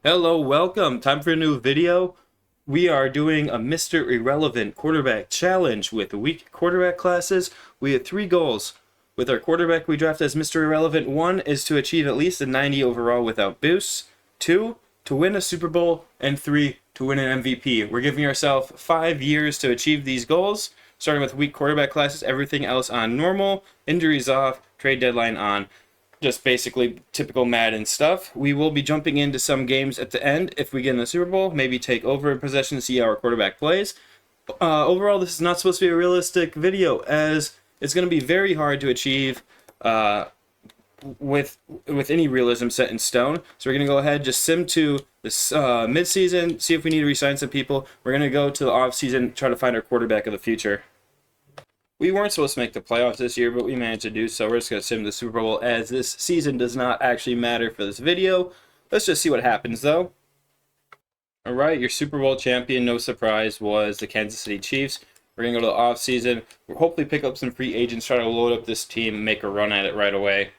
Hello, welcome. Time for a new video. We are doing a Mr. Irrelevant quarterback challenge with weak quarterback classes. We have three goals. With our quarterback we draft as Mr. Irrelevant, one is to achieve at least a 90 overall without boosts, two, to win a Super Bowl, and three, to win an MVP. We're giving ourselves 5 years to achieve these goals, starting with weak quarterback classes, everything else on normal, injuries off, trade deadline on. Just basically typical Madden stuff. We will be jumping into some games at the end if we get in the Super Bowl, maybe take over in possession, see how our quarterback plays. Overall, this is not supposed to be a realistic video, as it's going to be very hard to achieve with any realism set in stone. So we're going to go ahead, just sim to this mid-season, see if we need to re-sign some people. We're going to go to the off-season, try to find our quarterback of the future. We weren't supposed to make the playoffs this year, but we managed to do so. We're just going to sim the Super Bowl, as this season does not actually matter for this video. Let's just see what happens, though. Alright, your Super Bowl champion, no surprise, was the Kansas City Chiefs. We're going to go to the off-season. We'll hopefully pick up some free agents, try to load up this team, and make a run at it right away.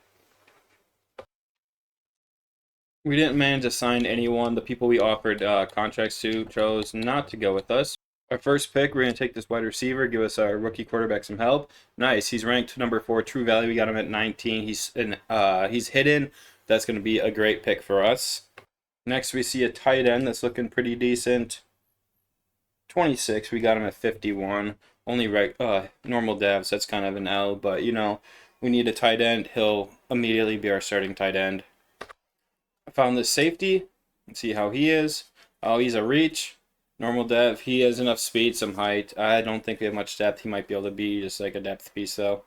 We didn't manage to sign anyone. The people we offered contracts to chose not to go with us. Our first pick, we're going to take this wide receiver, give us our rookie quarterback some help. Nice. He's ranked number 4 true value. We got him at 19. He's hidden. That's going to be a great pick for us. Next, we see a tight end that's looking pretty decent. 26. We got him at 51. Only normal devs. That's kind of an L, but you know, we need a tight end. He'll immediately be our starting tight end. I found this safety. Let's see how he is. Oh, he's a reach. Normal dev. He has enough speed, some height. I don't think we have much depth. He might be able to be just like a depth piece, though.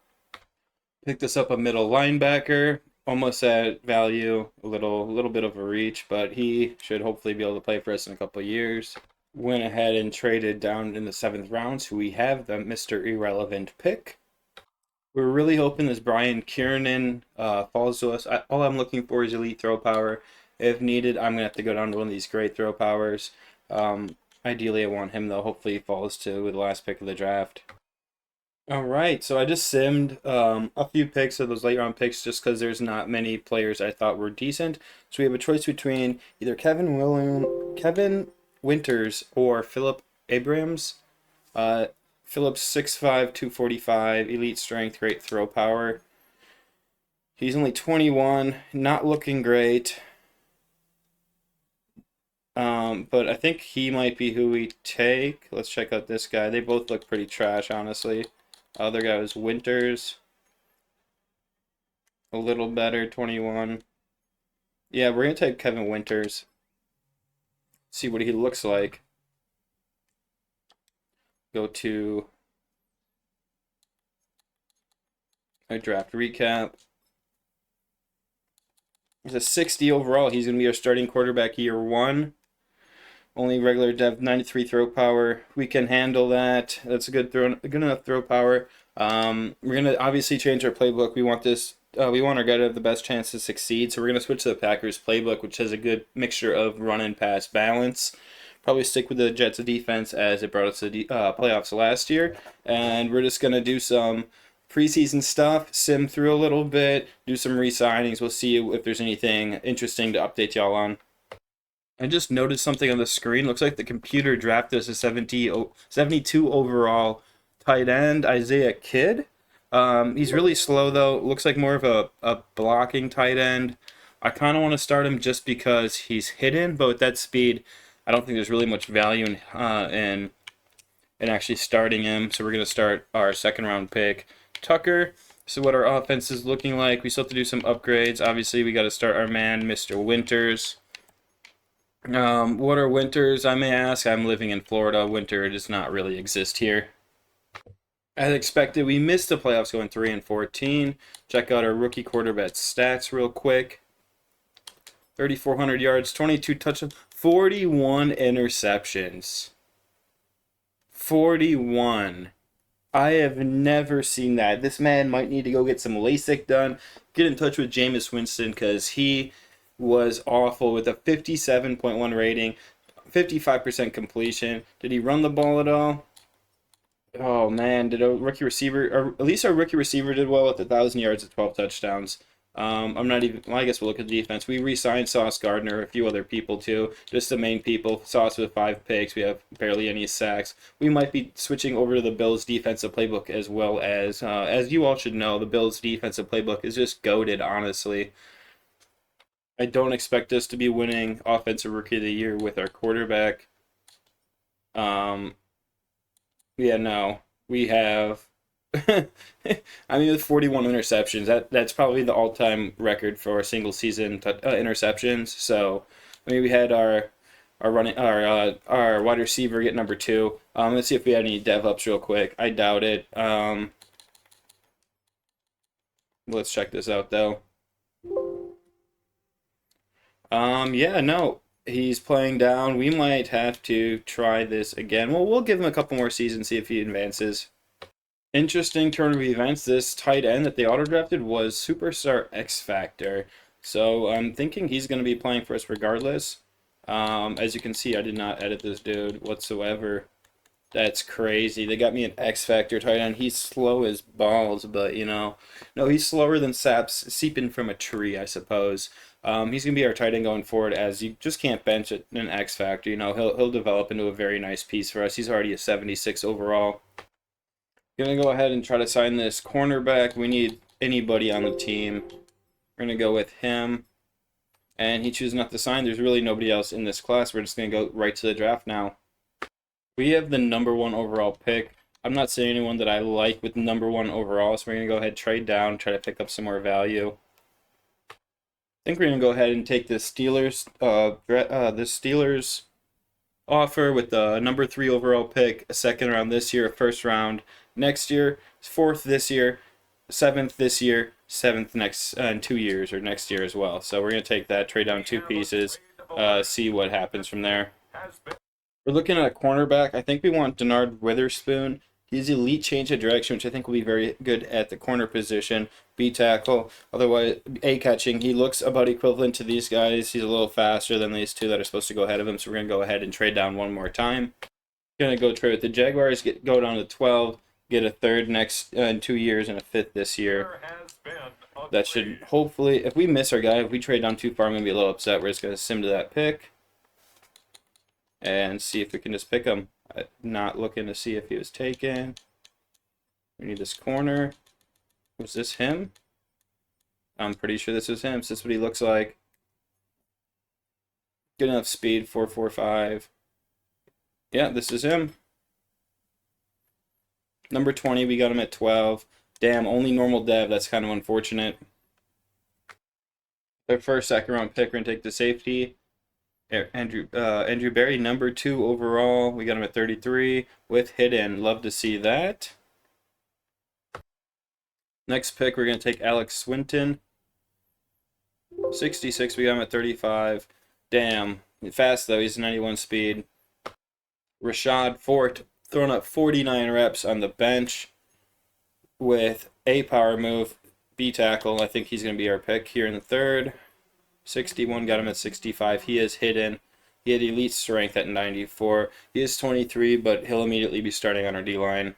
Picked this up a middle linebacker. Almost at value. A little bit of a reach, but he should hopefully be able to play for us in a couple of years. Went ahead and traded down in the 7th round, so we have the Mr. Irrelevant pick. We're really hoping this Brian Kiernan falls to us. All I'm looking for is elite throw power. If needed, I'm going to have to go down to one of these great throw powers. Ideally, I want him, though. Hopefully, he falls to the last pick of the draft. Alright, so I just simmed a few picks of those late round picks just because there's not many players I thought were decent. So we have a choice between either Kevin Winters or Philip Abrams. Philip's 6'5", 245, elite strength, great throw power. He's only 21, not looking great. But I think he might be who we take. Let's check out this guy. They both look pretty trash, honestly. Other guy was Winters. A little better, 21. Yeah, we're going to take Kevin Winters. See what he looks like. Go to a draft recap. He's a 60 overall. He's going to be our starting quarterback year 1. Only regular dev, 93 throw power. We can handle that. That's a good enough throw power. We're gonna obviously change our playbook. We want this. We want our guy to have the best chance to succeed. So we're gonna switch to the Packers playbook, which has a good mixture of run and pass balance. Probably stick with the Jets defense as it brought us to the playoffs last year. And we're just gonna do some preseason stuff, sim through a little bit, do some re-signings. We'll see if there's anything interesting to update y'all on. I just noticed something on the screen. Looks like the computer drafted us a 72 overall tight end, Isaiah Kidd. He's really slow, though. Looks like more of a blocking tight end. I kind of want to start him just because he's hidden, but with that speed, I don't think there's really much value in actually starting him. So we're going to start our 2nd round pick, Tucker. So what our offense is looking like. We still have to do some upgrades. Obviously, we got to start our man, Mr. Winters. What are winters, I may ask? I'm living in Florida. Winter does not really exist here. As expected, we missed the playoffs going 3-14. Check out our rookie quarterback stats real quick. 3,400 yards, 22 touchdowns, 41 interceptions. 41. I have never seen that. This man might need to go get some LASIK done. Get in touch with Jameis Winston, because he was awful with a 57.1 rating, 55% completion. Did he run the ball at all? Oh man, did a rookie receiver, or at least our rookie receiver did well with 1,000 yards and 12 touchdowns. I'm not even, well, I guess we'll look at the defense. We re-signed Sauce Gardner, a few other people too, just the main people. Sauce with 5 picks. We have barely any sacks. We might be switching over to the Bills defensive playbook as you all should know, the Bills defensive playbook is just goated, honestly. I don't expect us to be winning Offensive Rookie of the Year with our quarterback. Yeah, no. We have I mean, with 41 interceptions, that's probably the all-time record for single season interceptions. So, I mean, we had our wide receiver get number 2. Let's see if we had any dev ups real quick. I doubt it. Let's check this out though. Yeah, no, he's playing down. We might have to try this again. Well, we'll give him a couple more seasons, see if he advances. Interesting turn of events. This tight end that they auto drafted was Superstar X Factor. So I'm thinking he's going to be playing for us regardless. As you can see, I did not edit this dude whatsoever. That's crazy. They got me an X Factor tight end. He's slow as balls, but no, he's slower than saps seeping from a tree, I suppose. He's gonna be our tight end going forward, as you just can't bench an X Factor. He'll develop into a very nice piece for us. He's already a 76 overall. Gonna go ahead and try to sign this cornerback. We need anybody on the team. We're gonna go with him, and he chooses not to sign. There's really nobody else in this class. We're just gonna go right to the draft now. We have the number 1 overall pick. I'm not seeing anyone that I like with number 1 overall, so we're going to go ahead, trade down, try to pick up some more value. I think we're going to go ahead and take the Steelers offer with the number 3 overall pick, a 2nd round this year, a 1st round next year, 4th this year, 7th this year, 7th next in 2 years or next year as well. So we're going to take that, trade down 2 pieces, see what happens from there. We're looking at a cornerback. I think we want Denard Witherspoon. He's elite change of direction, which I think will be very good at the corner position. B tackle, otherwise A catching. He looks about equivalent to these guys. He's a little faster than these 2 that are supposed to go ahead of him. So we're going to go ahead and trade down one more time. Going to go trade with the Jaguars, go down to 12, get a 3rd next in 2 years and a 5th this year. That should hopefully, if we miss our guy, if we trade down too far, I'm going to be a little upset. We're just going to sim to that pick and see if we can just pick him. Not looking to see if he was taken. We need this corner. Was this him? I'm pretty sure this is him. So this is what he looks like. Good enough speed, 4.45. Yeah, this is him. Number 20, we got him at 12. Damn, only normal dev. That's kind of unfortunate. Their first 2nd round pick, we're going to take the safety. Andrew Berry, number 2 overall. We got him at 33 with hidden. Love to see that. Next pick, we're going to take Alex Swinton. 66, we got him at 35. Damn. Fast, though. He's 91 speed. Rashad Fort, throwing up 49 reps on the bench with a power move. B tackle. I think he's going to be our pick here in the 3rd. 61, got him at 65. He is hidden. He had elite strength at 94. He is 23, but he'll immediately be starting on our D-line.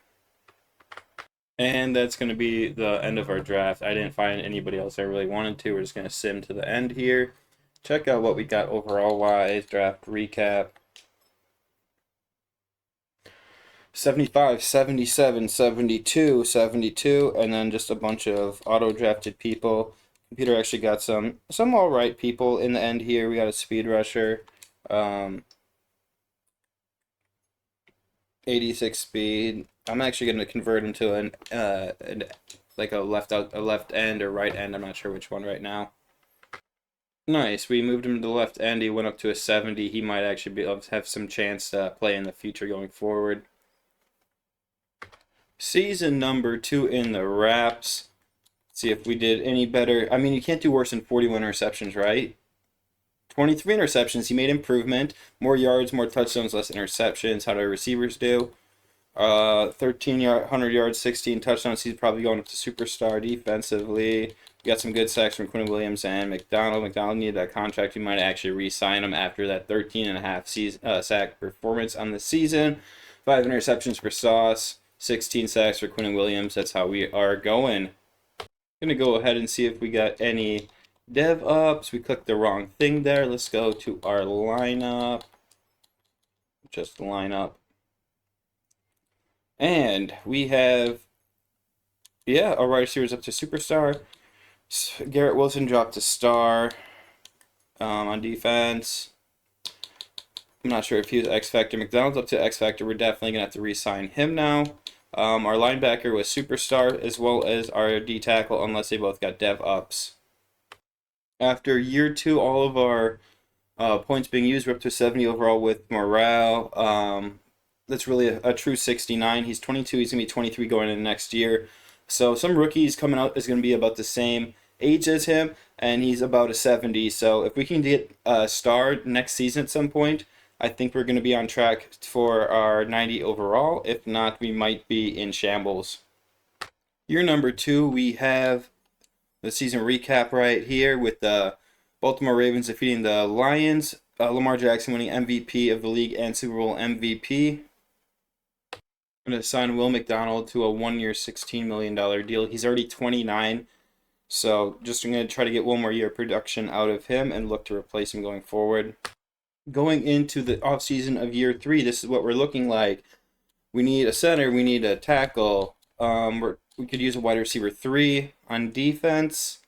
And that's going to be the end of our draft. I didn't find anybody else I really wanted to. We're just going to sim to the end here. Check out what we got overall-wise. Draft recap. 75, 77, 72, 72, and then just a bunch of auto-drafted people. Computer actually got some all right people in the end here. We got a speed rusher, 86 speed. I'm actually going to convert him to like a left end or right end. I'm not sure which one right now. Nice. We moved him to the left end. He went up to a 70. He might actually have some chance to play in the future going forward. Season number 2 in the wraps. See if we did any better. I mean, you can't do worse than 41 interceptions, right? 23 interceptions. He made improvement. More yards, more touchdowns, less interceptions. How do our receivers do? 1,300 yards, 16 touchdowns. He's probably going up to superstar defensively. We got some good sacks from Quinn Williams and McDonald. McDonald needed that contract. We might actually re-sign him after that 13.5 sack performance on the season. 5 interceptions for Sauce. 16 sacks for Quinn Williams. That's how we are going. Gonna go ahead and see if we got any dev ups. We clicked the wrong thing there. Let's go to our lineup. Just the lineup. And we have, yeah, our wide receivers up to superstar. Garrett Wilson dropped to star on defense. I'm not sure if he was X Factor. McDonald's up to X Factor. We're definitely going to have to re-sign him now. Our linebacker was superstar, as well as our D tackle, unless they both got dev ups. After year 2, all of our points being used, we're up to 70 overall with morale. That's really a true 69. He's 22. He's going to be 23 going into next year. So some rookies coming out is going to be about the same age as him, and he's about a 70. So if we can get a star next season at some point, I think we're going to be on track for our 90 overall. If not, we might be in shambles. Year number 2, we have the season recap right here with the Baltimore Ravens defeating the Lions. Lamar Jackson winning MVP of the league and Super Bowl MVP. I'm going to sign Will McDonald to a 1-year, $16 million deal. He's already 29, so just I'm going to try to get one more year of production out of him and look to replace him going forward. Going into the offseason of year 3, this is what we're looking like. We need a center, we need a tackle. We could use a wide receiver 3 on defense.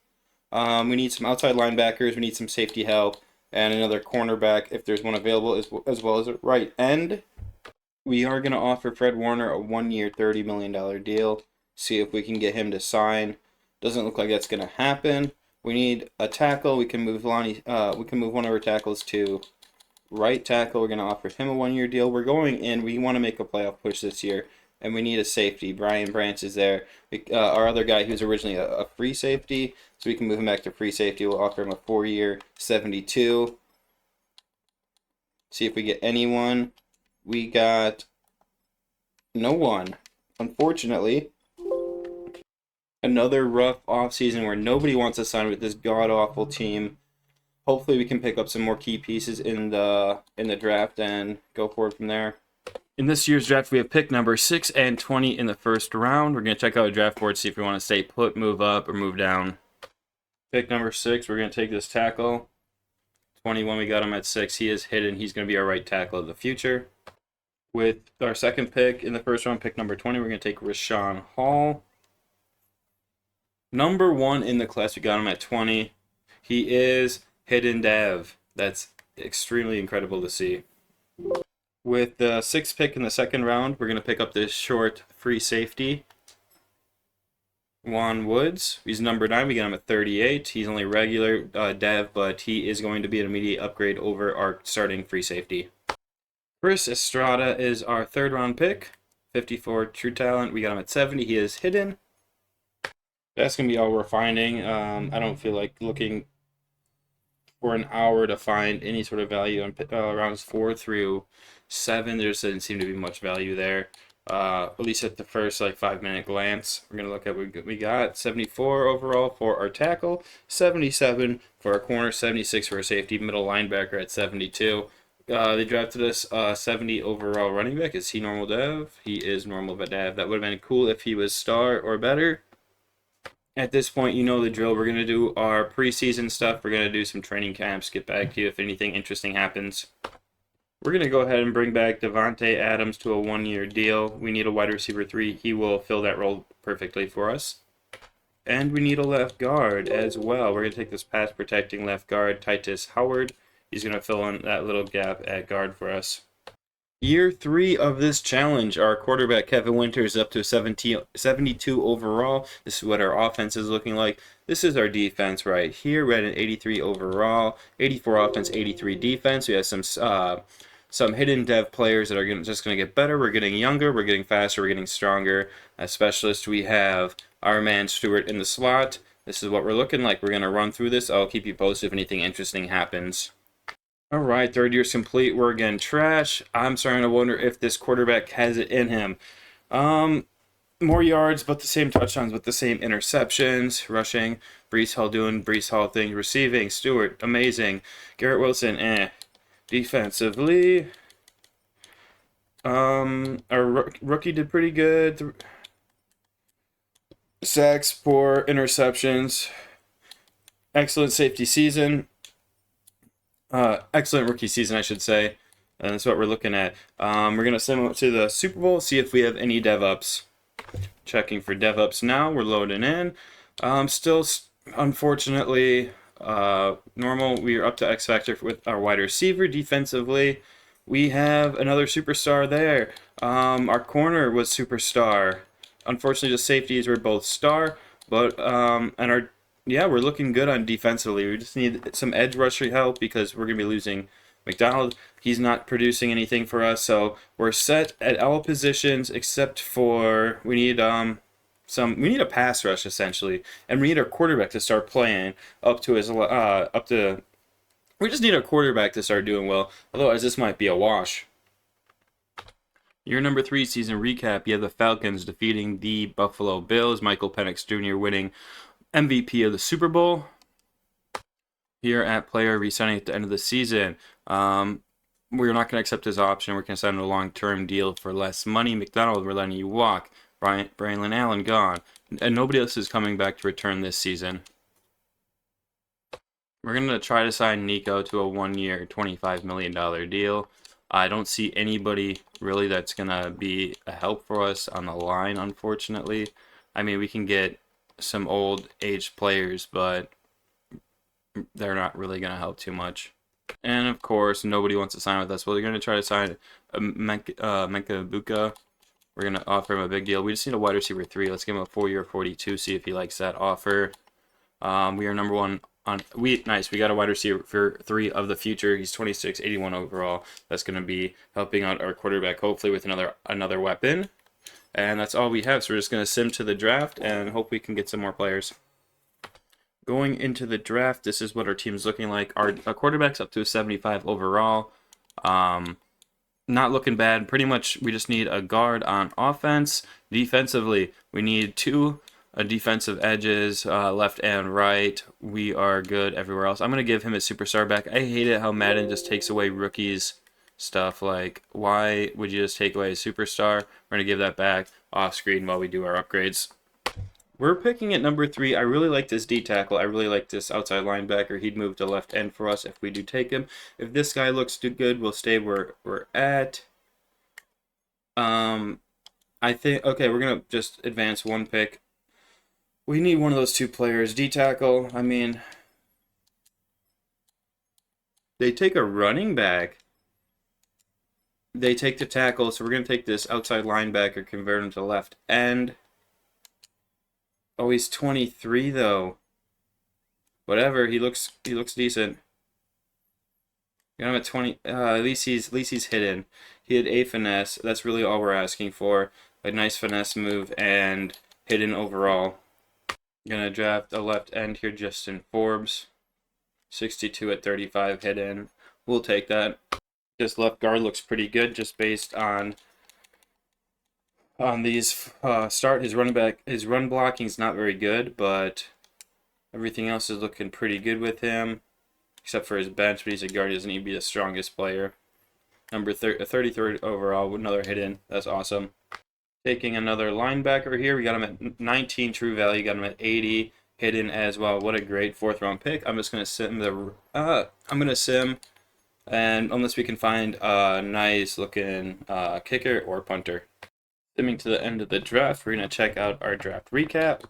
We need some outside linebackers, we need some safety help, and another cornerback if there's one available, as well as a right end. We are going to offer Fred Warner a 1-year, $30 million deal. See if we can get him to sign. Doesn't look like that's going to happen. We need a tackle. We can move one of our tackles to right tackle. We're going to offer him a 1-year deal. We're going in. We want to make a playoff push this year, and we need a safety. Brian Branch is there. Our other guy who's originally a free safety, so we can move him back to free safety. We'll offer him a 4-year, $72. See if we get anyone. We got no one, unfortunately. Another rough offseason where nobody wants to sign with this god-awful team. Hopefully we can pick up some more key pieces in the draft and go forward from there. In this year's draft, we have pick number 6 and 20 in the first round. We're going to check out a draft board, see if we want to stay put, move up, or move down. Pick number 6, we're going to take this tackle. 21, we got him at 6. He is hidden. He's going to be our right tackle of the future. With our second pick in the first round, pick number 20, we're going to take Rashawn Hall. Number 1 in the class, we got him at 20. He is hidden dev. That's extremely incredible to see. With the 6th pick in the second round, we're going to pick up this short free safety, Juan Woods. He's number 9. We got him at 38. He's only regular dev, but he is going to be an immediate upgrade over our starting free safety. Chris Estrada is our 3rd round pick, 54 true talent. We got him at 70. He is hidden. That's going to be all we're finding. I don't feel like looking for an hour to find any sort of value on rounds 4 through 7. There just doesn't seem to be much value there. At least at the first 5-minute glance. We're going to look at what we got. 74 overall for our tackle, 77 for our corner, 76 for our safety, middle linebacker at 72. They drafted us 70 overall running back. Is he normal dev? He is normal dev. That would have been cool if he was star or better. At this point, you know the drill. We're going to do our preseason stuff. We're going to do some training camps. Get back to you if anything interesting happens. We're going to go ahead and bring back Devontae Adams to a 1-year deal. We need a wide receiver 3. He will fill that role perfectly for us. And we need a left guard as well. We're going to take this pass protecting left guard, Titus Howard. He's going to fill in that little gap at guard for us. Year 3 of this challenge, our quarterback Kevin Winters up to 72 overall. This is what our offense is looking like. This is our defense right here. We're at an 83 overall, 84 offense, 83 defense. We have some hidden dev players that are just going to get better. We're getting younger, we're getting faster, we're getting stronger. As specialists, we have our man Stewart in the slot. This is what we're looking like. We're going to run through this. I'll keep you posted if anything interesting happens. All right, 3rd year's complete. We're again trash. I'm starting to wonder if this quarterback has it in him. More yards, but the same touchdowns with the same interceptions. Rushing, Breece Hall doing Breece Hall things. Receiving, Stewart, amazing. Garrett Wilson, Defensively, our rookie did pretty good. sacks, 4 interceptions, excellent safety season, excellent rookie season, I should say. And that's what we're looking at. We're gonna send him to the Super Bowl, see if we have any dev ups. Checking for dev ups now. We're loading in. Still, unfortunately, normal. We are up to X Factor with our wide receiver. Defensively, we have another superstar there. Our corner was superstar. Unfortunately, the safeties were both star, but we're looking good on defensively. We just need some edge rusher help because we're gonna be losing McDonald. He's not producing anything for us, so we're set at all positions except for we need a pass rush essentially, and we need our quarterback to start playing up to his up to. We just need our quarterback to start doing well. Otherwise, this might be a wash. Your number 3 season recap. You have the Falcons defeating the Buffalo Bills. Michael Penix Jr. winning MVP of the Super Bowl. Here at player resigning at the end of the season. We're not going to accept his option. We're going to sign a long-term deal for less money. McDonald, we're letting you walk. Braylon Allen gone. And nobody else is coming back to return this season. We're going to try to sign Nico to a 1-year, $25 million deal. I don't see anybody really that's going to be a help for us on the line, unfortunately. I mean, we can get some old age players, but they're not really going to help too much. And of course, nobody wants to sign with us. Well, they're going to try to sign Menka Buka. We're going to offer him a big deal. We just need a wide receiver 3. Let's give him a 4-year 42, see if he likes that offer. We are number 1 on we got a wide receiver 3 of the future. He's 26, 81 overall. That's going to be helping out our quarterback, hopefully with another weapon. And that's all we have. So we're just going to sim to the draft and hope we can get some more players. Going into the draft, this is what our team's looking like. Our quarterback's up to a 75 overall. Not looking bad. Pretty much we just need a guard on offense. Defensively, we need 2 defensive edges, left and right. We are good everywhere else. I'm going to give him a superstar back. I hate it how Madden just takes away rookies stuff. Like, why would you just take away a superstar? We're going to give that back off screen while we do our upgrades. We're picking at number 3. I really like this D tackle. I really like this outside linebacker. He'd move to left end for us if we do take him. If this guy looks too good, we'll stay where we're at. I think, okay, we're going to just advance 1 pick. We need one of those 2 players. D tackle, I mean, they take a running back. They take the tackle, so we're going to take this outside linebacker, convert him to left end. Oh, he's 23 though. Whatever, he looks decent. Got him at 20. At least he's hidden. He had a finesse. That's really all we're asking for. A nice finesse move and hidden overall. Gonna draft a left end here, Justin Forbes. 62 at 35 hidden. We'll take that. This left guard looks pretty good just based on these start. His run blocking is not very good, but everything else is looking pretty good with him, except for his bench. But he's a guard. He doesn't need to be the strongest player. Number 33rd overall with another hidden. That's awesome. Taking another linebacker here. We got him at 19 true value. Got him at 80 hidden as well. What a great 4th round pick. I'm just gonna sim and unless we can find a nice looking kicker or punter. Simming to the end of the draft, we're going to check out our draft recap.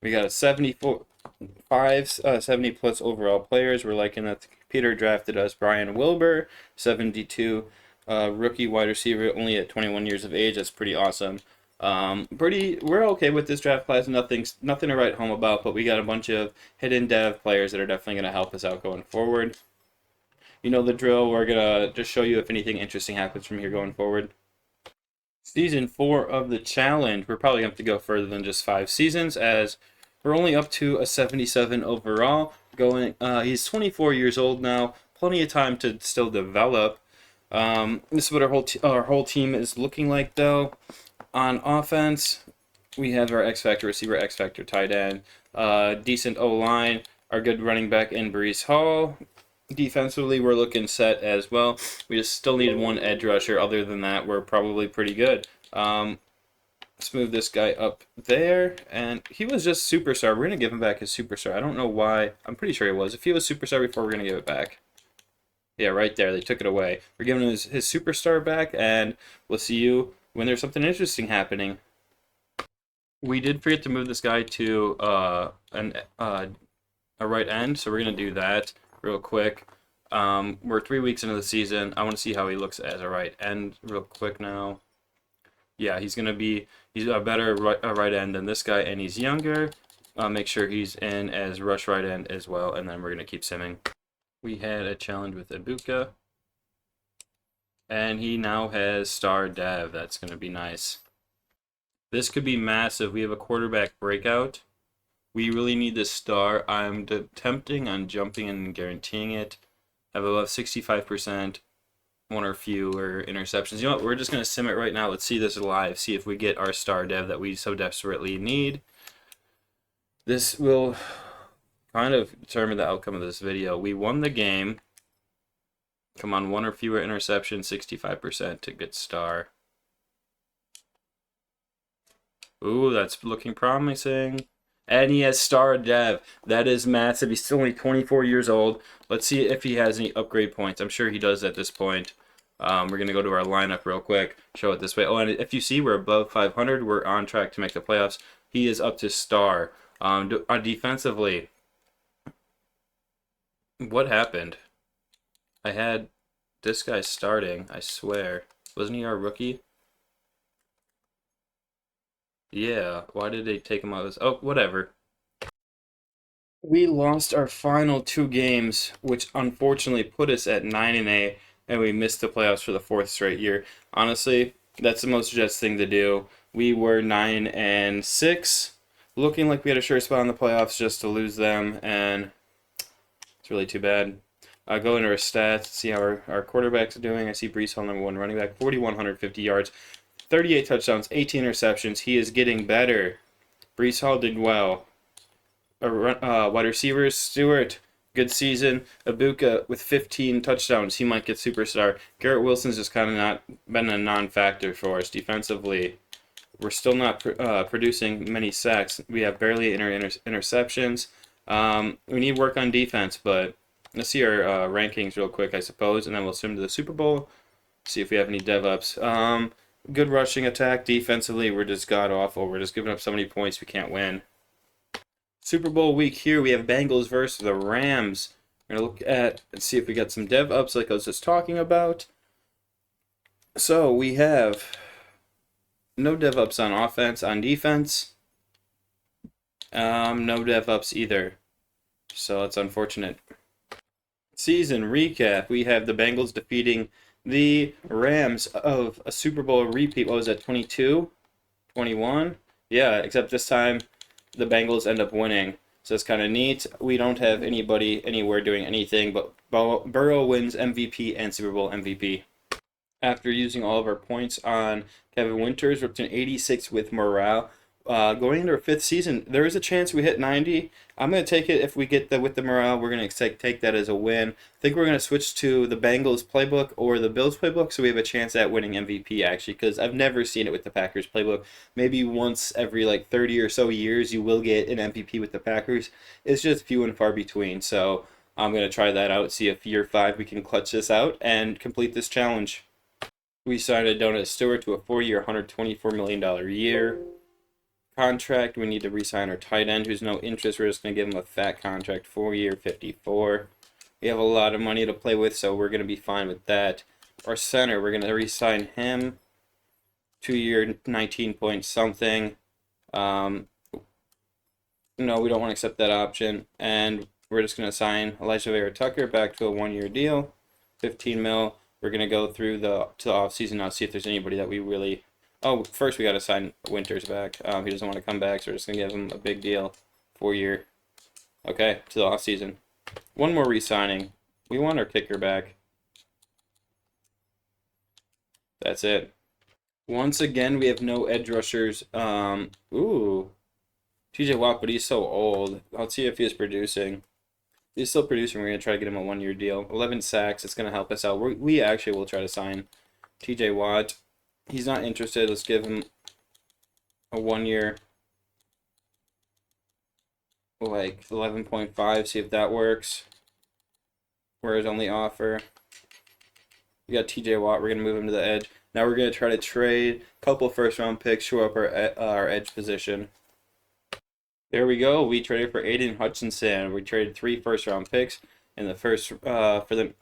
We got a 70 plus overall players. We're liking that Peter drafted us Brian Wilbur, 72 rookie wide receiver, only at 21 years of age. That's pretty awesome. We're okay with this draft class. Nothing to write home about, but we got a bunch of hidden dev players that are definitely going to help us out going forward. You know the drill. We're going to just show you if anything interesting happens from here going forward. Season 4 of the challenge. We're probably going to have to go further than just 5 seasons as we're only up to a 77 overall. He's 24 years old now. Plenty of time to still develop. This is what our whole team is looking like though. On offense, we have our X Factor receiver, X Factor tight end, decent O-line, our good running back in Breece Hall. Defensively, we're looking set as well. We just still need 1 edge rusher. Other than that, we're probably pretty good. Let's move this guy up there. And he was just superstar. We're going to give him back his superstar. I don't know why. I'm pretty sure he was. If he was superstar before, we're going to give it back. Yeah, right there. They took it away. We're giving him his superstar back, and we'll see you when there's something interesting happening. We did forget to move this guy to a right end, so we're going to do that real quick. We're 3 weeks into the season. I want to see how he looks as a right end real quick now. Yeah, he's a better right end than this guy, and he's younger. Make sure he's in as rush right end as well, and then we're going to keep simming. We had a challenge with Ibuka, and he now has star dev. That's going to be nice. This could be massive. We have a quarterback breakout. We really need this star. I'm attempting on jumping and guaranteeing it. Have above 65%, one or fewer interceptions. You know what? We're just going to sim it right now. Let's see this live. See if we get our star dev that we so desperately need. This will kind of determine the outcome of this video. We won the game. Come on, one or fewer interceptions, 65% to get star. Ooh, that's looking promising. And he has star dev. That is massive. He's still only 24 years old. Let's see if he has any upgrade points. I'm sure he does at this point. We're going to go to our lineup real quick. Show it this way. Oh, and if you see we're above 500, we're on track to make the playoffs. He is up to star. Defensively, what happened? I had this guy starting, I swear. Wasn't he our rookie? Yeah, why did they take him out of this? Oh, whatever. We lost our final 2 games, which unfortunately put us at 9-8, and we missed the playoffs for the 4th straight year. Honestly, that's the most just thing to do. We were 9-6, looking like we had a sure spot in the playoffs just to lose them, and it's really too bad. Go into our stats, see how our quarterbacks are doing. I see Breece Hall, number 1 running back, 4,150 yards. 38 touchdowns, 18 interceptions. He is getting better. Breece Hall did well. Wide receivers, Stewart, good season. Ibuka with 15 touchdowns. He might get superstar. Garrett Wilson's just kind of not been a non-factor for us defensively. We're still not producing many sacks. We have barely interceptions. We need work on defense, but let's see our rankings real quick, I suppose, and then we'll swim to the Super Bowl. See if we have any dev-ups. Good rushing attack. Defensively, we're just god-awful. We're just giving up so many points we can't win. Super Bowl week here, we have Bengals versus the Rams. We're going to look at and see if we got some dev-ups like I was just talking about. So, we have no dev-ups on offense. On defense, no dev-ups either. So, it's unfortunate. Season recap. We have the Bengals defeating the Rams of a Super Bowl repeat. What was that, 22? 21? Yeah, except this time the Bengals end up winning. So it's kind of neat. We don't have anybody anywhere doing anything, but Burrow wins MVP and Super Bowl MVP. After using all of our points on Kevin Winters, we're up to an 86 with morale. Going into our 5th season, there is a chance we hit 90. I'm going to take it if we get with the morale. We're going to take that as a win. I think we're going to switch to the Bengals playbook or the Bills playbook so we have a chance at winning MVP, actually, because I've never seen it with the Packers playbook. Maybe once every 30 or so years you will get an MVP with the Packers. It's just few and far between, so I'm going to try that out, see if year 5 we can clutch this out and complete this challenge. We signed Donut Stewart to a 4-year, $124 million year contract. We need to re-sign our tight end who's no interest. We're just going to give him a fat contract, 4-year, 54. We have a lot of money to play with, so we're going to be fine with that. Our center, we're going to re-sign him, 2-year, 19 point something. No, we don't want to accept that option. And we're just going to sign Elijah Vera Tucker back to a 1-year deal, 15 mil. We're going to go through to the offseason now, see if there's anybody that we really... Oh, first we got to sign Winters back. He doesn't want to come back, so we're just going to give him a big deal. 4-year. Okay, to the offseason. One more re-signing. We want our kicker back. That's it. Once again, we have no edge rushers. Ooh. TJ Watt, but he's so old. Let's see if he's producing. If he's still producing, we're going to try to get him a 1-year deal. 11 sacks. It's going to help us out. We actually will try to sign TJ Watt. He's not interested. Let's give him a 1 year, like 11.5, see if that works. Whereas only offer. We got TJ Watt, we're going to move him to the edge. Now we're going to try to trade a couple first round picks, show up our edge position. There we go. We traded for Aiden Hutchinson. We traded 3 first round picks in the first for the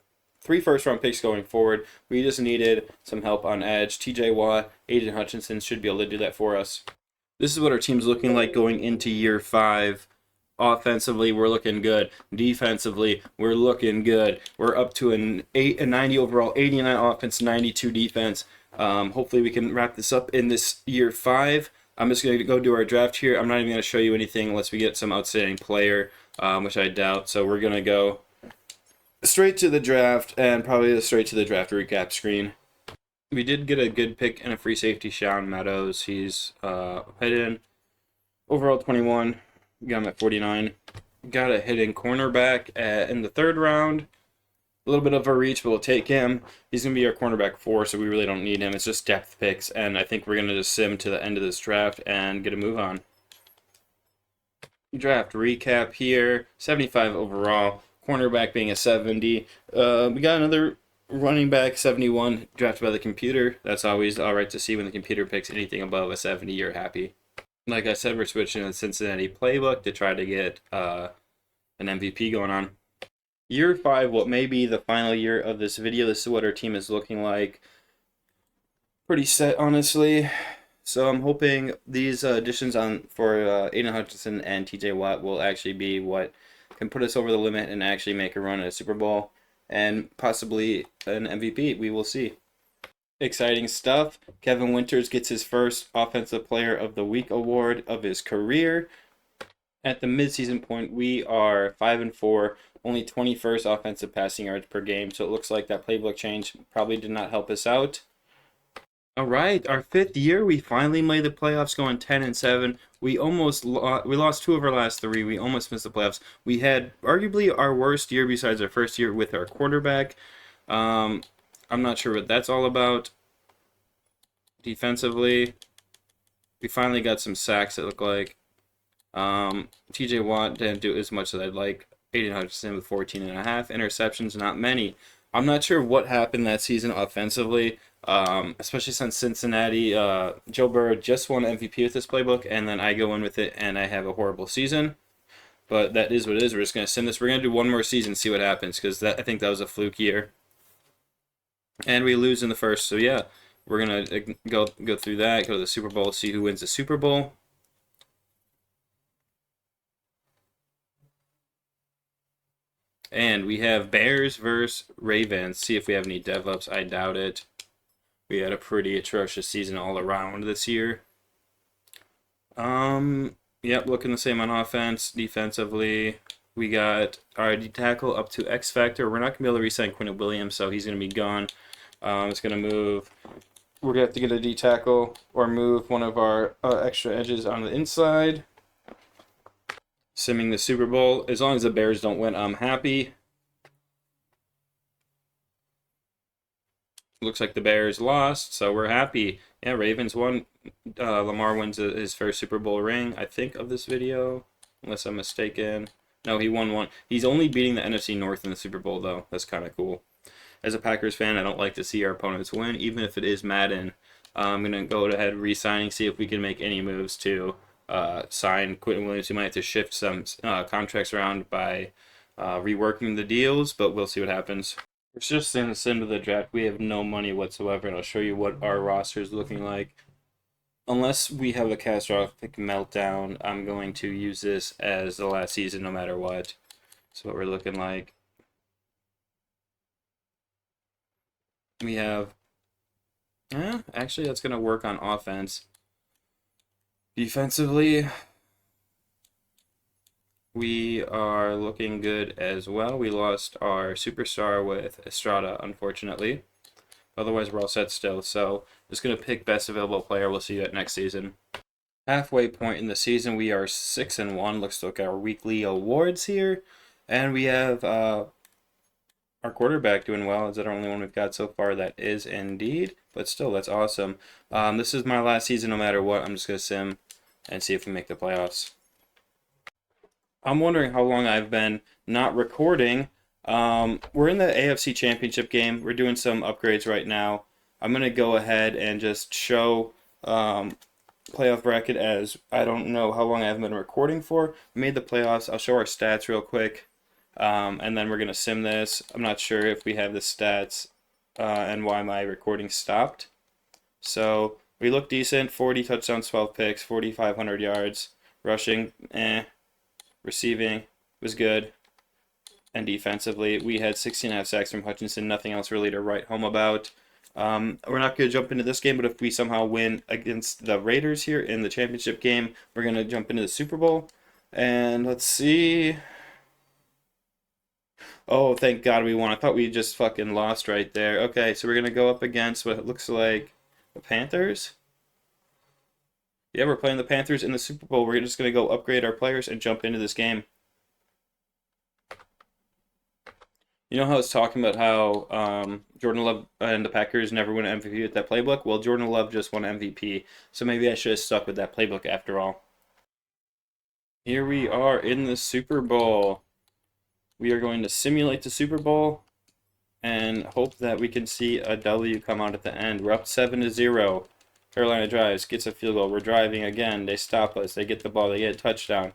3 first round picks going forward. We just needed some help on edge. TJ Watt, Aiden Hutchinson should be able to do that for us. This is what our team's looking like going into year 5. Offensively, we're looking good. Defensively, we're looking good. We're up to a 90 overall, 89 offense, 92 defense. Hopefully we can wrap this up in this year 5. I'm just going to go do our draft here. I'm not even going to show you anything unless we get some outstanding player, which I doubt. So we're going to go straight to the draft and probably straight to the draft recap screen. We did get a good pick and a free safety, Sean Meadows. He's hidden. Overall 21. Got him at 49. Got a hidden cornerback in the 3rd round. A little bit of a reach, but we'll take him. He's going to be our cornerback 4, so we really don't need him. It's just depth picks, and I think we're going to just sim to the end of this draft and get a move on. Draft recap here. 75 overall. Cornerback being a 70. We got another running back, 71, drafted by the computer. That's always all right to see when the computer picks anything above a 70. You're happy. Like I said, we're switching to the Cincinnati playbook to try to get an MVP going on. Year 5, what may be the final year of this video. This is what our team is looking like. Pretty set, honestly. So I'm hoping these additions for Aiden Hutchinson and TJ Watt will actually be what can put us over the limit and actually make a run at a Super Bowl and possibly an MVP. We will see. Exciting stuff. Kevin Winters gets his first Offensive Player of the Week award of his career. At the midseason point, we are 5-4, only 21st offensive passing yards per game. So it looks like that playbook change probably did not help us out. All right, our 5th year, we finally made the playoffs, going 10-7. We lost 2 of our last 3. We almost missed the playoffs. We had arguably our worst year besides our first year with our quarterback. I'm not sure what that's all about. Defensively, we finally got some sacks, it looked like. TJ Watt didn't do as much as I'd like. Aiden Hutchinson with 14.5. Interceptions, not many. I'm not sure what happened that season offensively, especially since Cincinnati. Joe Burrow just won MVP with this playbook, and then I go in with it, and I have a horrible season. But that is what it is. We're just going to send this. We're going to do one more season, see what happens, because I think that was a fluke year. And we lose in the first, so yeah, we're going to go through that, go to the Super Bowl, see who wins the Super Bowl. And we have Bears versus Ravens. See if we have any dev-ups. I doubt it. We had a pretty atrocious season all around this year. Yep, looking the same on offense. Defensively, we got our D-tackle up to X Factor. We're not going to be able to re-sign Quinn Williams, so he's going to be gone. It's going to move. We're going to have to get a D-tackle or move one of our extra edges on the inside. Simming the Super Bowl. As long as the Bears don't win, I'm happy. Looks like the Bears lost, so we're happy. Yeah, Ravens won. Lamar wins his first Super Bowl ring, I think, of this video, unless I'm mistaken. No, he won one. He's only beating the NFC North in the Super Bowl, though. That's kind of cool. As a Packers fan, I don't like to see our opponents win, even if it is Madden. I'm going to go ahead re-signing, see if we can make any moves to sign Quentin Williams. We might have to shift some contracts around by reworking the deals, but we'll see what happens. We're just in the end of the draft. We have no money whatsoever, and I'll show you what our roster is looking like. Unless we have a catastrophic meltdown, I'm going to use this as the last season no matter what. That's what we're looking like. We have... actually, that's going to work on offense. Defensively, we are looking good as well. We lost our superstar with Estrada, unfortunately. Otherwise, we're all set still. So, just going to pick best available player. We'll see you at next season. Halfway point in the season, we are 6-1. Looks like our weekly awards here. And we have our our quarterback doing well. Is that our only one we've got so far? That is indeed. But still, that's awesome. This is my last season no matter what. I'm just going to sim and see if we make the playoffs. I'm wondering how long I've been not recording. We're in the AFC Championship game. We're doing some upgrades right now. I'm going to go ahead and just show playoff bracket as I don't know how long I haven't been recording for. We made the playoffs. I'll show our stats real quick. And then we're going to sim this. I'm not sure if we have the stats and why my recording stopped. So we look decent. 40 touchdowns, 12 picks, 4,500 yards. Rushing, Receiving was good. And defensively, we had 16.5 sacks from Hutchinson. Nothing else really to write home about. We're not going to jump into this game, but if we somehow win against the Raiders here in the championship game, we're going to jump into the Super Bowl. And let's see. Oh, thank God we won. I thought we just fucking lost right there. Okay, so we're going to go up against what looks like the Panthers. Yeah, we're playing the Panthers in the Super Bowl. We're just going to go upgrade our players and jump into this game. You know how I was talking about how Jordan Love and the Packers never win an MVP with that playbook? Well, Jordan Love just won MVP, so maybe I should have stuck with that playbook after all. Here we are in the Super Bowl. We are going to simulate the Super Bowl and hope that we can see a W come out at the end. We're up 7-0. Carolina drives, gets a field goal. We're driving again. They stop us. They get the ball. They get a touchdown.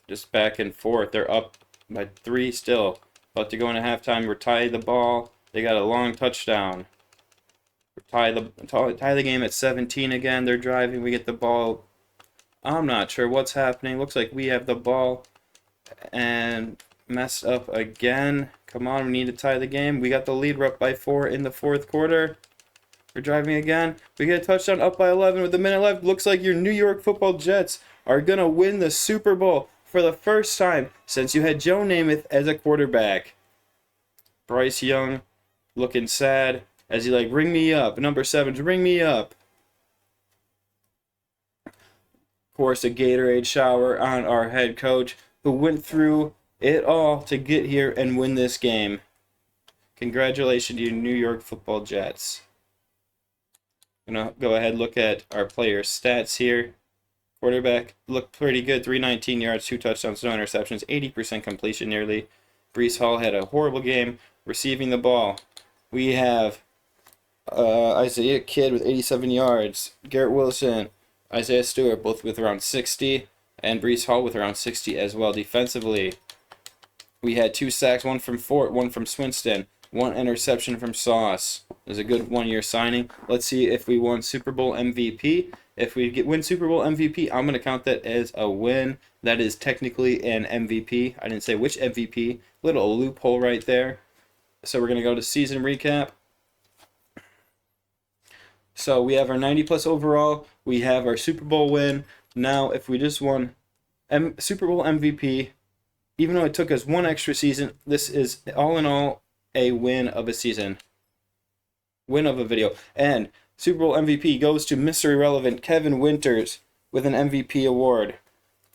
Just back and forth. They're up by 3 still. About to go into halftime. We're tied the ball. They got a long touchdown. We're tie the game at 17 again. They're driving. We get the ball. I'm not sure what's happening. Looks like we have the ball and messed up again. Come on, we need to tie the game. We got the lead. We're up by 4 in the fourth quarter. We're driving again. We get a touchdown, up by 11 with a minute left. Looks like your New York Football Jets are going to win the Super Bowl for the first time since you had Joe Namath as a quarterback. Bryce Young looking sad as he like, ring me up. Number 7, ring me up. Of course, a Gatorade shower on our head coach who went through it all to get here and win this game. Congratulations to you, New York Football Jets. I'm going to go ahead and look at our player stats here. Quarterback looked pretty good. 319 yards, 2 touchdowns, no interceptions, 80% completion nearly. Breece Hall had a horrible game receiving the ball. We have Isaiah Kidd with 87 yards. Garrett Wilson, Isaiah Stewart, both with around 60. And Breece Hall with around 60 as well. Defensively, we had 2 sacks, one from Fort, one from Swinston. 1 interception from Sauce. It was a good one-year signing. Let's see if we won Super Bowl MVP. If we win Super Bowl MVP, I'm going to count that as a win. That is technically an MVP. I didn't say which MVP. Little loophole right there. So we're going to go to season recap. So we have our 90-plus overall. We have our Super Bowl win. Now, if we just won Super Bowl MVP, even though it took us 1 extra season, this is all in all a win of a season. Win of a video. And Super Bowl MVP goes to Mr. Irrelevant Kevin Winters with an MVP award.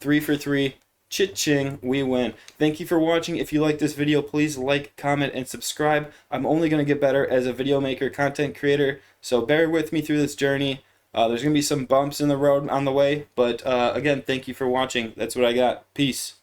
3 for 3. Cha-ching, we win. Thank you for watching. If you like this video, please like, comment, and subscribe. I'm only going to get better as a video maker, content creator, so bear with me through this journey. There's going to be some bumps in the road on the way, but again, thank you for watching. That's what I got. Peace.